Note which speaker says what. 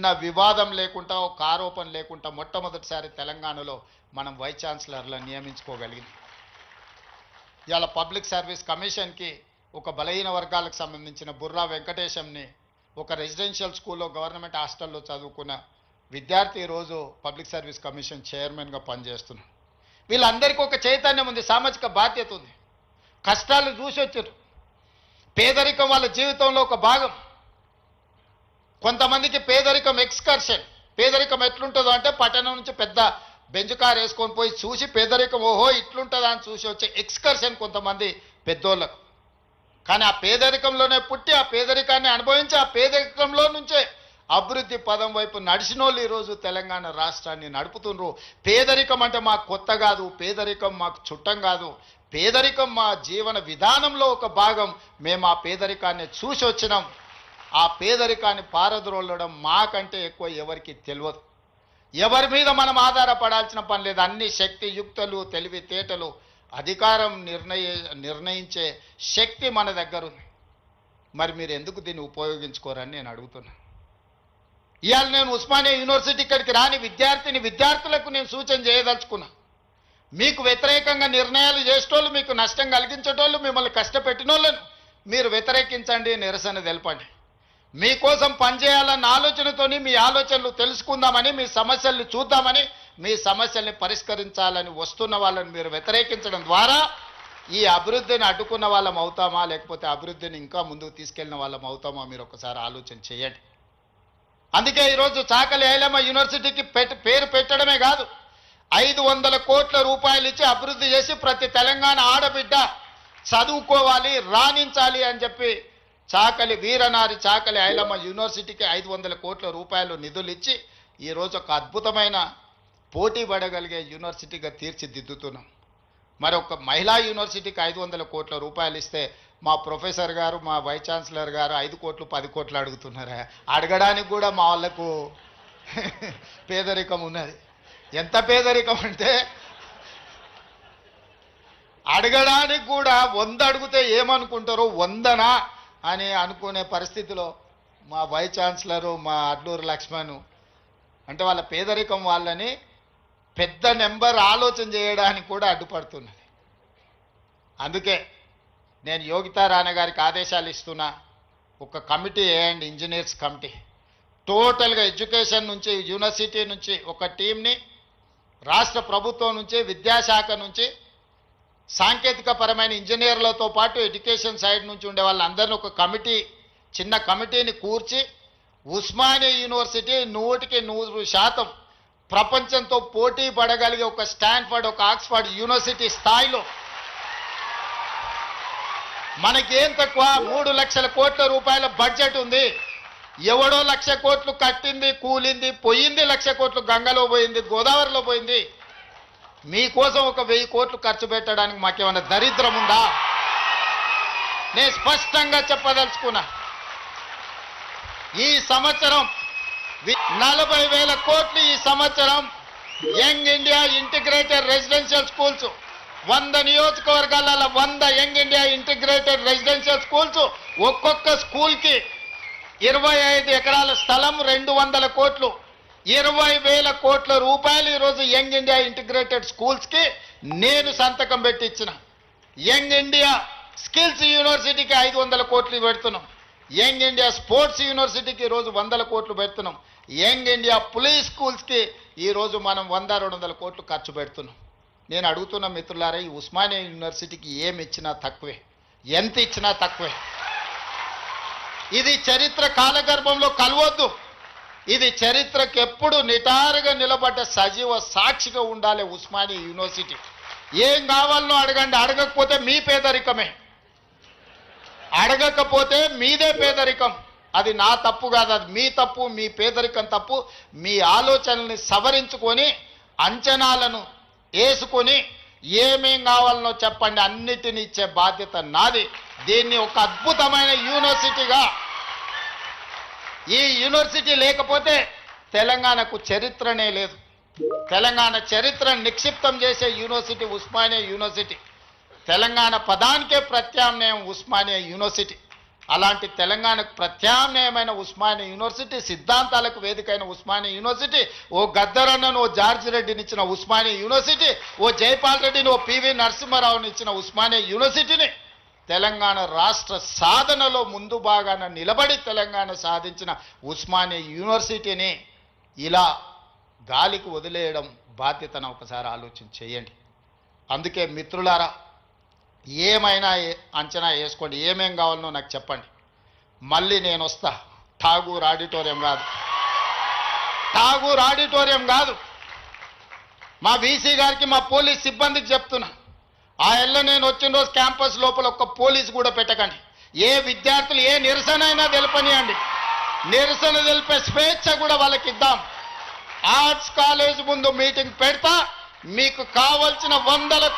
Speaker 1: చిన్న వివాదం లేకుండా ఒక ఆరోపణ లేకుండా మొట్టమొదటిసారి తెలంగాణలో మనం వైస్ ఛాన్సలర్లను నియమించుకోగలిగింది. ఇవాళ పబ్లిక్ సర్వీస్ కమిషన్కి ఒక బలహీన వర్గాలకు సంబంధించిన బుర్రా వెంకటేశంని ఒక రెసిడెన్షియల్ స్కూల్లో గవర్నమెంట్ హాస్టల్లో చదువుకున్న విద్యార్థి ఈరోజు పబ్లిక్ సర్వీస్ కమిషన్ చైర్మన్గా పనిచేస్తున్నారు. వీళ్ళందరికీ ఒక చైతన్యం ఉంది, సామాజిక బాధ్యత ఉంది, కష్టాలు చూసి వచ్చారు. పేదరికం వాళ్ళ జీవితంలో ఒక భాగం. కొంతమందికి పేదరికం ఎక్స్కర్షన్. పేదరికం ఎట్లుంటుందో అంటే పట్టణం నుంచి పెద్ద బెంచ్ కార్ వేసుకొని పోయి చూసి పేదరికం ఓహో ఇట్లుంటుందా అని చూసి వచ్చే ఎక్స్కర్షన్ కొంతమంది పెద్దోళ్ళకు. కానీ ఆ పేదరికంలోనే పుట్టి ఆ పేదరికాన్ని అనుభవించి ఆ పేదరికంలో నుంచే అభివృద్ధి పదం వైపు నడిచిన వాళ్ళు ఈరోజు తెలంగాణ రాష్ట్రాన్ని నడుపుతున్నారు. పేదరికం అంటే మాకు కొత్త కాదు, పేదరికం మాకు చుట్టం కాదు, పేదరికం మా జీవన విధానంలో ఒక భాగం. మేము ఆ పేదరికాన్ని చూసి వచ్చినాం. ఆ పేదరికాన్ని పారద్రోలడం మాకంటే ఎక్కువ ఎవరికి తెలియదు. ఎవరి మీద మనం ఆధారపడాల్సిన పని లేదు. అన్ని శక్తియుక్తులు, తెలివితేటలు, అధికారం నిర్ణయించే శక్తి మన దగ్గర ఉంది. మరి మీరు ఎందుకు దీన్ని ఉపయోగించుకోరని నేను అడుగుతున్నా. ఇవాళ నేను ఉస్మానియా యూనివర్సిటీ ఇక్కడికి రాని విద్యార్థులకు నేను సూచన చేయదలుచుకున్నా. మీకు వ్యతిరేకంగా నిర్ణయాలు చేసేటోళ్ళు, మీకు నష్టం కలిగించేటోళ్ళు, మిమ్మల్ని కష్టపెట్టినోళ్ళను మీరు వ్యతిరేకించండి, నిరసన తెలపండి. మీకోసం పనిచేయాలన్న ఆలోచనతోని మీ ఆలోచనలు తెలుసుకుందామని, మీ సమస్యల్ని చూద్దామని, మీ సమస్యల్ని పరిష్కరించాలని వస్తున్న వాళ్ళని మీరు వ్యతిరేకించడం ద్వారా ఈ అభివృద్ధిని అడ్డుకున్న వాళ్ళం అవుతామా, లేకపోతే అభివృద్ధిని ఇంకా ముందుకు తీసుకెళ్లిన వాళ్ళం అవుతామా మీరు ఒకసారి ఆలోచన చేయండి. అందుకే ఈరోజు చాకలి ఐలమ్మ యూనివర్సిటీకి పేరు పెట్టడమే కాదు, 500 కోట్ల రూపాయలు ఇచ్చి అభివృద్ధి చేసి ప్రతి తెలంగాణ ఆడబిడ్డ చదువుకోవాలి, రాణించాలి అని చెప్పి చాకలి వీరనారి చాకలి ఐలమ్మ యూనివర్సిటీకి 500 కోట్ల రూపాయలు నిధులు ఇచ్చి ఈరోజు ఒక అద్భుతమైన పోటీ పడగలిగే యూనివర్సిటీగా తీర్చిదిద్దుతున్నాం. మరి ఒక మహిళా యూనివర్సిటీకి 500 కోట్ల రూపాయలు ఇస్తే మా ప్రొఫెసర్ గారు, మా వైస్ ఛాన్సలర్ గారు 5 కోట్లు 10 కోట్లు అడుగుతున్నారా? అడగడానికి కూడా మా వాళ్ళకు పేదరికం ఉన్నది. ఎంత పేదరికం అంటే అడగడానికి కూడా 100 అడిగితే ఏమనుకుంటారో 100నా అని అనుకునే పరిస్థితిలో మా వైస్ ఛాన్సలరు మా అడ్లూరు లక్ష్మణ్ అంటే వాళ్ళ పేదరికం వాళ్ళని పెద్ద నెంబర్ ఆలోచన చేయడానికి కూడా అడ్డుపడుతున్నది. అందుకే నేను యోగితా రాణా గారికి ఆదేశాలు ఇస్తున్నా. ఒక కమిటీ వేయండి, ఇంజనీర్స్ కమిటీ. టోటల్గా ఎడ్యుకేషన్ నుంచి, యూనివర్సిటీ నుంచి ఒక టీంని, రాష్ట్ర ప్రభుత్వం నుంచి, విద్యాశాఖ నుంచి, సాంకేతిక పరమైన ఇంజనీర్లతో పాటు ఎడ్యుకేషన్ సైడ్ నుంచి ఉండే వాళ్ళందరినీ ఒక కమిటీ, చిన్న కమిటీని కూర్చి ఉస్మానియా యూనివర్సిటీ 100% ప్రపంచంతో పోటీ పడగలిగే ఒక స్టాన్ఫర్డ్, ఒక ఆక్స్ఫర్డ్ యూనివర్సిటీ స్థాయిలో మనకేం తక్కువ 3 లక్షల కోట్ల రూపాయల బడ్జెట్ ఉంది. ఎవడో 1,00,000 కోట్లు కట్టింది, కూలింది, పోయింది. 1,00,000 కోట్లు గంగలో పోయింది, గోదావరిలో పోయింది. మీకోసం ఒక 1000 కోట్లు ఖర్చు పెట్టడానికి మాకేమైనా దరిద్రం ఉందా? నేను స్పష్టంగా చెప్పదలుచుకున్నా. ఈ సంవత్సరం 40,000 కోట్లు ఈ సంవత్సరం young India integrated residential schools 100 నియోజకవర్గాలలో 100 young India integrated residential schools, ఒక్కొక్క స్కూల్కి 25 ఎకరాల స్థలం, 200 కోట్లు, 20,000 కోట్ల రూపాయలు ఈరోజు యంగ్ ఇండియా ఇంటిగ్రేటెడ్ స్కూల్స్కి నేను సంతకం పెట్టి ఇచ్చిన. యంగ్ ఇండియా స్కిల్స్ యూనివర్సిటీకి 500 కోట్లు పెడుతున్నాం. యంగ్ ఇండియా స్పోర్ట్స్ యూనివర్సిటీకి ఈరోజు 100 కోట్లు పెడుతున్నాం. యంగ్ ఇండియా పులిస్ స్కూల్స్కి ఈరోజు మనం 100-200 కోట్లు ఖర్చు పెడుతున్నాం. నేను అడుగుతున్న మిత్రులారా, ఈ ఉస్మానియా యూనివర్సిటీకి ఏమి ఇచ్చినా తక్కువే, ఎంత ఇచ్చినా తక్కువే. ఇది చరిత్ర కాలగర్భంలో కలవద్దు. ఇది చరిత్రకు ఎప్పుడు నిటారుగా నిలబడ్డ సజీవ సాక్షిగా ఉండాలి ఉస్మానియా యూనివర్సిటీ. ఏం కావాలనో అడగండి, అడగకపోతే మీ పేదరికమే, అడగకపోతే మీదే పేదరికం. అది నా తప్పు కాదు, అది మీ తప్పు, మీ పేదరికం తప్పు. మీ ఆలోచనల్ని సవరించుకొని అంచనాలను వేసుకొని ఏమేం కావాలనో చెప్పండి, అన్నిటిని ఇచ్చే బాధ్యత నాది. దీన్ని ఒక అద్భుతమైన యూనివర్సిటీగా, ఈ యూనివర్సిటీ లేకపోతే తెలంగాణకు చరిత్రనే లేదు. తెలంగాణ చరిత్రను నిక్షిప్తం చేసే యూనివర్సిటీ ఉస్మానియా యూనివర్సిటీ. తెలంగాణ పదానికే ప్రత్యామ్నాయం ఉస్మానియా యూనివర్సిటీ. అలాంటి తెలంగాణకు ప్రత్యామ్నాయమైన ఉస్మానియా యూనివర్సిటీ, సిద్ధాంతాలకు వేదికైన ఉస్మానియా యూనివర్సిటీ, ఓ గద్దరన్నను ఓ జార్జి రెడ్డిని ఇచ్చిన ఉస్మానియా యూనివర్సిటీ, ఓ జైపాల్ రెడ్డిని ఓ పివి నరసింహారావుని ఇచ్చిన ఉస్మానియా యూనివర్సిటీని తెలంగాణ రాష్ట్ర సాధనలో ముందు భాగాన నిలబడి తెలంగాణ సాధించిన ఉస్మానియా యూనివర్సిటీని ఇలా గాలికి వదిలేయడం బాధ్యతను ఒకసారి ఆలోచన చేయండి. అందుకే మిత్రులారా, ఏమైనా అంచనా వేసుకోండి, ఏమేం కావాలనో నాకు చెప్పండి, మళ్ళీ నేను వస్తా. ఠాగూర్ ఆడిటోరియం కాదు, ఠాగూర్ ఆడిటోరియం కాదు, మా వీసీ గారికి మా పోలీస్ సిబ్బందికి చెప్తున్నా, ఆ ఎల్ల నేను వచ్చిన రోజు క్యాంపస్ లోపల ఒక్క పోలీసు కూడా పెట్టకండి. ఏ విద్యార్థులు ఏ నిరసన అయినా తెలపనియండి, నిరసన తెలిపే స్వేచ్ఛ కూడా వాళ్ళకి ఇద్దాం. ఆర్ట్స్ కాలేజ్ ముందు మీటింగ్ పెడతా, మీకు కావలసిన 100